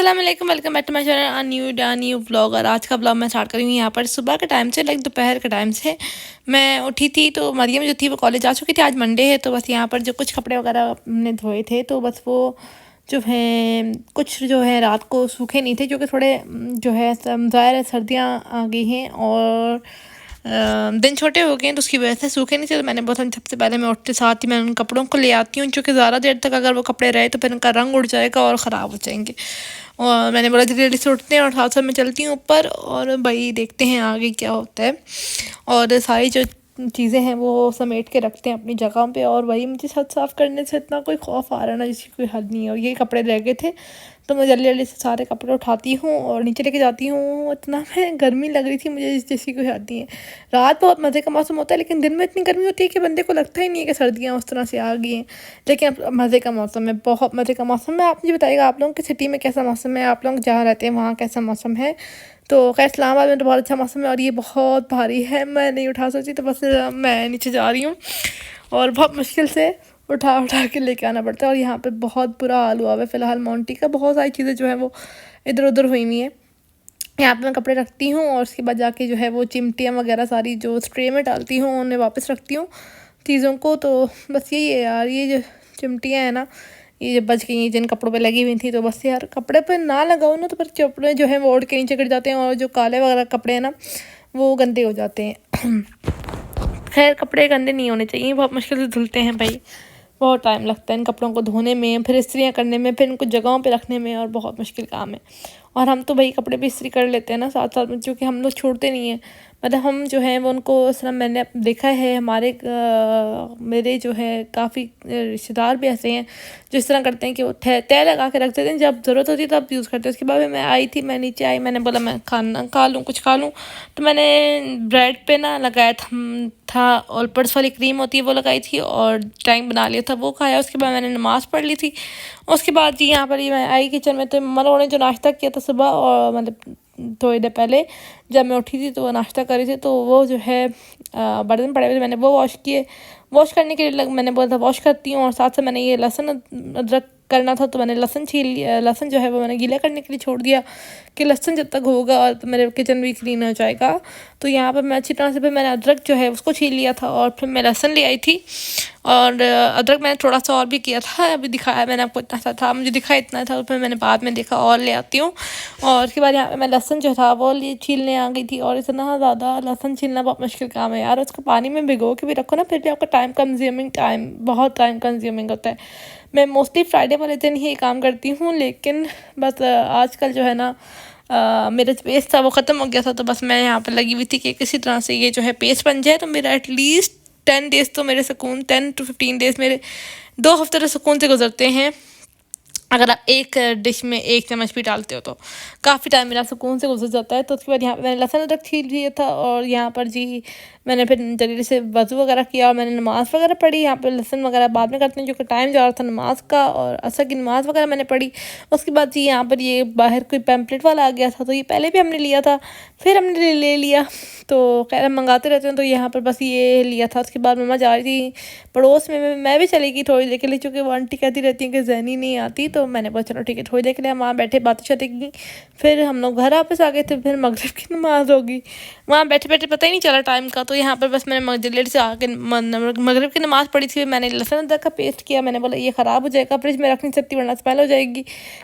अस्सलाम वालेकुम, welcome back to my channel new vlog. और आज का व्लॉग मैं स्टार्ट करी हूँ यहाँ पर सुबह के टाइम से, लाइक दोपहर के टाइम से मैं उठी थी। तो मरियम जो थी वो कॉलेज जा चुकी थी, आज मंडे है। तो बस यहाँ पर जो कुछ कपड़े वगैरह हमने धोए थे तो बस वो जो है कुछ जो है रात को सूखे नहीं थे, क्योंकि थोड़े जो है ज़ाहिर है सर्दियाँ आ गई हैं और दिन छोटे हो गए हैं, तो उसकी वजह से सूखे नहीं थे। तो मैंने बोला सबसे पहले मैं उठते साथ ही मैं उन कपड़ों को ले आती हूँ, क्योंकि ज़्यादा देर तक अगर वो कपड़े रहे तो फिर उनका रंग उड़ जाएगा और ख़राब हो जाएंगे। और मैंने बोला जल्दी जल्दी से उठते हैं और साथ साथ मैं चलती हूँ ऊपर और भाई देखते हैं आगे क्या होता है। और सारी जो चीज़ें हैं वो समेट के रखते हैं अपनी जगह पे। और वही मुझे छत साफ़ करने से इतना कोई खौफ आ रहा है ना जिसकी कोई हद नहीं है। और ये कपड़े रह गए थे तो मैं जल्दी जल्दी से सारे कपड़े उठाती हूँ और नीचे लेके जाती हूँ। इतना मैं गर्मी लग रही थी मुझे जैसी कोई हद नहीं है। रात बहुत मज़े का मौसम होता है, लेकिन दिन में इतनी गर्मी होती है कि बंदे को लगता ही नहीं है कि सर्दियाँ उस तरह से आ गई हैं। लेकिन अब मज़े का मौसम है, बहुत मज़े का मौसम है। आप मुझे बताइएगा आप लोगों की सिटी में कैसा मौसम है, आप लोग जहाँ रहते हैं वहाँ कैसा मौसम है। तो खैर इस्लामाबाद में तो बहुत अच्छा मौसम है और ये बहुत भारी है, मैं नहीं उठा सकती तो बस मैं नीचे जा रही हूँ और बहुत मुश्किल से उठा उठा के लेके आना पड़ता है। और यहाँ पे बहुत बुरा हाल हुआ है फ़िलहाल मोंटी का, बहुत सारी चीज़ें जो है वो इधर उधर हुई हुई हैं। यहाँ पे मैं कपड़े रखती हूँ और उसके बाद जाके जो है वो चिमटियाँ वगैरह सारी जो स्ट्रे में डालती हूँ उन्हें वापस रखती हूँ चीज़ों को। तो बस यही है यार, ये जो चिमटियाँ हैं ना ये जो बच गई हैं जिन कपड़ों पे लगी हुई थी, तो बस यार कपड़े पे ना लगाओ ना तो फिर कपड़े जो है वो ओढ़ के नीचे गिर जाते हैं और जो काले वगैरह कपड़े हैं ना वो गंदे हो जाते हैं। खैर कपड़े गंदे नहीं होने चाहिए, बहुत मुश्किल से धुलते हैं भाई, बहुत टाइम लगता है इन कपड़ों को धोने में, फिर इस्त्रियाँ करने में, फिर इनको जगहों पे रखने में, और बहुत मुश्किल काम है। और हम तो भाई कपड़े भी इस्त्री कर लेते हैं ना साथ साथ में, क्योंकि हम लोग छोड़ते नहीं हैं। मतलब हम जो है वो उनको इस तरह मैंने देखा है हमारे मेरे जो है काफ़ी रिश्तेदार भी ऐसे हैं जो इस तरह करते हैं कि वो तय लगा के रख देते हैं, जब ज़रूरत होती है तब यूज़ करते हैं। उसके बाद मैं आई थी, मैं नीचे आई, मैंने बोला मैं खाना खा लूँ, कुछ खा लूँ। तो मैंने ब्रेड पे ना लगाया था ऑलपर्स वाली क्रीम होती है वो लगाई थी और टैंक बना लिया था, वो खाया। उसके बाद मैंने नमाज़ पढ़ ली थी। उसके बाद जी यहाँ पर ही मैं आई किचन में, तो मम्मा लोगों ने जो नाश्ता किया था सुबह और मतलब थोड़ी देर पहले जब मैं उठी थी तो वो नाश्ता कर रही थी, तो वो जो है बर्तन पड़े हुए थे मैंने वो वॉश किए। वॉश करने के लिए मैंने बोला था वॉश करती हूँ, और साथ साथ मैंने ये लहसुन अदरक करना था तो मैंने लहसुन छील लिया। लहसुन जो है वो मैंने गीला करने के लिए छोड़ दिया कि लहसुन जब तक होगा और तो मेरे किचन भी क्लीन हो जाएगा। तो यहाँ पर मैं अच्छी तरह से फिर मैंने अदरक जो है उसको छील लिया था और फिर मैं लहसुन ले आई थी। और अदरक मैंने थोड़ा सा और भी किया था, अभी दिखाया मैंने आपको, इतना सा था मुझे दिखा इतना था, फिर मैंने बाद में देखा और ले आती हूँ। और उसके बाद यहाँ पे मैं लहसुन जो था वो छीलने आ गई थी, और इतना ज़्यादा लहसुन छीलना बहुत मुश्किल काम है यार। उसको पानी में भिगो के भी रखो ना फिर भी आपका टाइम बहुत टाइम कंज्यूमिंग होता है। मैं मोस्टली फ्राइडे वाले दिन ही ये काम करती हूँ, लेकिन बस आजकल जो है ना मेरा जो पेस्ट था वो ख़त्म हो गया था, तो बस मैं यहाँ पर लगी हुई थी कि किसी तरह से ये जो है पेस्ट बन जाए। तो मेरा एटलीस्ट 10 डेज़ तो मेरे सुकून 10 to 15 डेज़ मेरे 2 हफ्ते तो सुकून से गुजरते हैं। अगर आप एक डिश में 1 चम्मच भी डालते हो तो काफ़ी टाइम मेरा सुकून से गुजर जाता है। तो उसके बाद यहाँ पे मैंने लहसुन अदरक छील लिया था और यहाँ पर जी मैंने फिर जल्दी से वज़ू वगैरह किया और मैंने नमाज़ वगैरह पढ़ी। यहाँ पे लहसुन वगैरह बाद में करते हैं क्योंकि टाइम जा रहा था नमाज का, और असर की नमाज़ वगैरह मैंने पढ़ी। उसके बाद जी यहाँ पर ये बाहर कोई पैम्पलेट वाला आ गया था, तो ये पहले भी हमने लिया था फिर हमने ले लिया, तो खैर हम मंगाते रहते हैं। तो यहाँ पर बस ये लिया था। उसके बाद मम्मा जा रही थी पड़ोस में, मैं भी चली गई थोड़ी देर के लिए, चूँकि वो आंटी कहती रहती हैं कि जहनी नहीं आती, तो मैंने बोला चलो ठीक है थोड़ी देर के लिए हम वहाँ बैठे बातें शातें की। फिर हम लोग घर वापस आ गए थे, फिर मगरिब की नमाज़ होगी, वहाँ बैठे बैठे पता ही नहीं चला टाइम का। तो यहाँ पर बस मैंने जल्दी से आके मगरिब की नमाज़ पढ़ी थी। मैंने लहसुन अदरक का पेस्ट किया, मैंने बोला ये ख़राब हो जाएगा, फ्रिज में रख नहीं सकती वरना स्मेल हो जाएगी।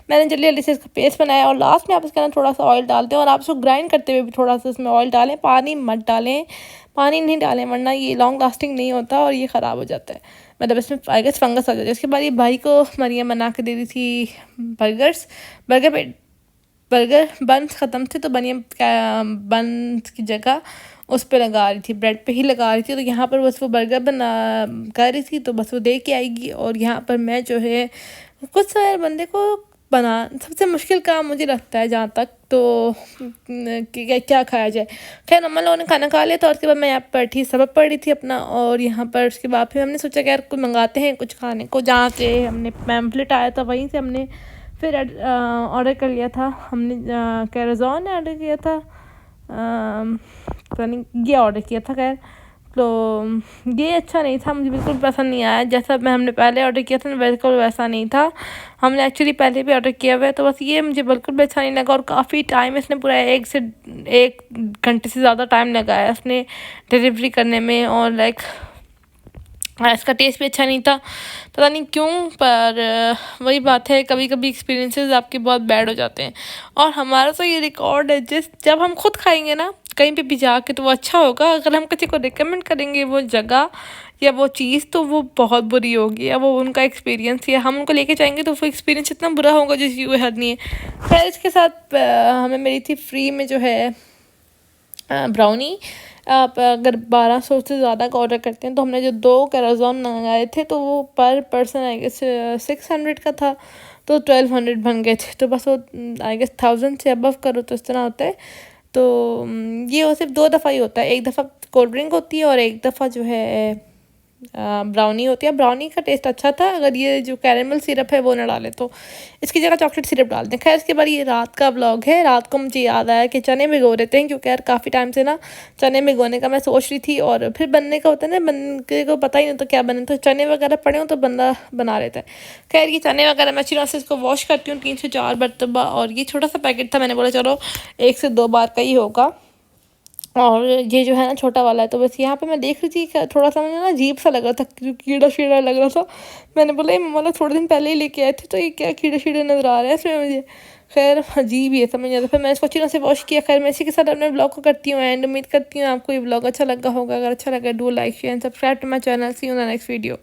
मैंने जल्दी जल्दी से इसका पेस्ट बनाया और लास्ट में आप इसके अंदर थोड़ा सा ऑयल डालते हैं, और आप इसको ग्राइंड करते हुए भी थोड़ा सा इसमें ऑयल डालें, पानी मत डालें, पानी नहीं डालें वरना ये लॉन्ग लास्टिंग नहीं होता और ये ख़राब हो जाता है, मतलब इसमें आई गेस फंगस आ जाता है। उसके बाद ये भाई को मरियम बना के दे दी थी बर्गर बंस ख़त्म थे, तो मरियम बंस की जगह उस पर लगा रही थी, ब्रेड पे ही लगा रही थी। तो यहाँ पर बस वो बर्गर बना कर रही थी, तो बस वो दे के आएगी। और यहाँ पर मैं जो है कुछ सारे बंदे को बना सबसे मुश्किल काम मुझे लगता है जहाँ तक, तो कि क्या खाया जाए। खैर अम्मा लोगों ने खाना खा लिया था और उसके बाद मैं यहाँ पर बैठी सबक पढ़ रही थी अपना, और यहाँ पर उसके बाद फिर हमने सोचा कि यार कुछ मंगाते हैं कुछ खाने को, जहाँ से हमने पैम्पलेट आया था वहीं से हमने फिर ऑर्डर कर लिया था। हमने कैराज़ॉन ने ऑर्डर किया था, पता नहीं ये ऑर्डर किया था खैर। तो ये अच्छा नहीं था, मुझे बिल्कुल पसंद नहीं आया। जैसा हमने पहले ऑर्डर किया था ना बिल्कुल वैसा नहीं था। हमने एक्चुअली पहले भी ऑर्डर किया हुआ है, तो बस ये मुझे बिल्कुल भी अच्छा नहीं लगा। और काफ़ी टाइम इसने पूरा 1 घंटे से ज़्यादा टाइम लगाया इसने डिलीवरी करने में। और लाइक इसका टेस्ट भी अच्छा नहीं था, पता नहीं क्यों। पर वही बात है, कभी कभी एक्सपीरियंसेस आपके बहुत बैड हो जाते हैं। और हमारा तो ये रिकॉर्ड है, जब हम खुद खाएंगे ना कहीं पे भी जाके तो वो अच्छा होगा। अगर हम किसी को रिकमेंड करेंगे वो जगह या वो चीज़, तो वो बहुत बुरी होगी, या वो उनका एक्सपीरियंस या हम उनको लेके जाएंगे तो वो एक्सपीरियंस इतना बुरा होगा जिसकी कोई हद नहीं है। खैर इसके साथ हमें मिली थी फ्री में जो है ब्राउनी। आप अगर 1200 से ज़्यादा का ऑर्डर करते हैं तो हमने जो 2 कैराज़ोन मंगाए थे तो वो पर पर्सन आई गेस 600 का था, तो 1200 बन गए थे। तो बस वो आई गेस 1000 से अबव करो तो इस तरह होता है। तो ये वो सिर्फ 2 दफ़ा ही होता है, एक दफ़ा कोल्ड ड्रिंक होती है और एक दफ़ा जो है ब्राउनी होती है। ब्राउनी का टेस्ट अच्छा था, अगर ये जो कैरेमल सिरप है वो ना डाले तो इसकी जगह चॉकलेट सिरप डाल दें। खैर इसके बाद ये रात का व्लॉग है। रात को मुझे याद आया कि चने भिगो देते हैं, क्योंकि यार काफ़ी टाइम से ना चने भिगोने का मैं सोच रही थी, और फिर बनने का होता है ना, बनने को पता ही नहीं तो क्या बने, तो चने वगैरह पड़े हो तो बंदा बना लेता है। खैर ये चने वगैरह मैं अच्छी तरह से इसको वॉश करती हूँ 3 से 4 मरतबा। और ये छोटा सा पैकेट था, मैंने बोला चलो 1 से 2 बार का ही होगा। और ये जो है ना छोटा वाला है, तो बस यहाँ पे मैं देख रही थी कि थोड़ा सा मुझे ना अजीब सा लग रहा था, कीड़ा शीड़ा लग रहा था। मैंने बोला ये मम्मा लोग थोड़े दिन पहले ही लेके आए थे, तो ये क्या कीड़े शीड़े नज़र आ रहे हैं इसमें मुझे। खैर अजीब ही है, समझ नहीं आता। फिर मैंने इसको अच्छी तरह से वॉश किया। खैर मैं इसी के साथ अपने ब्लॉग को करती हूँ एंड उम्मीद करती हूँ आपको ये ब्लॉग अच्छा लगा होगा। अगर अच्छा लगा do like share and subscribe to my channel. See you in the next video.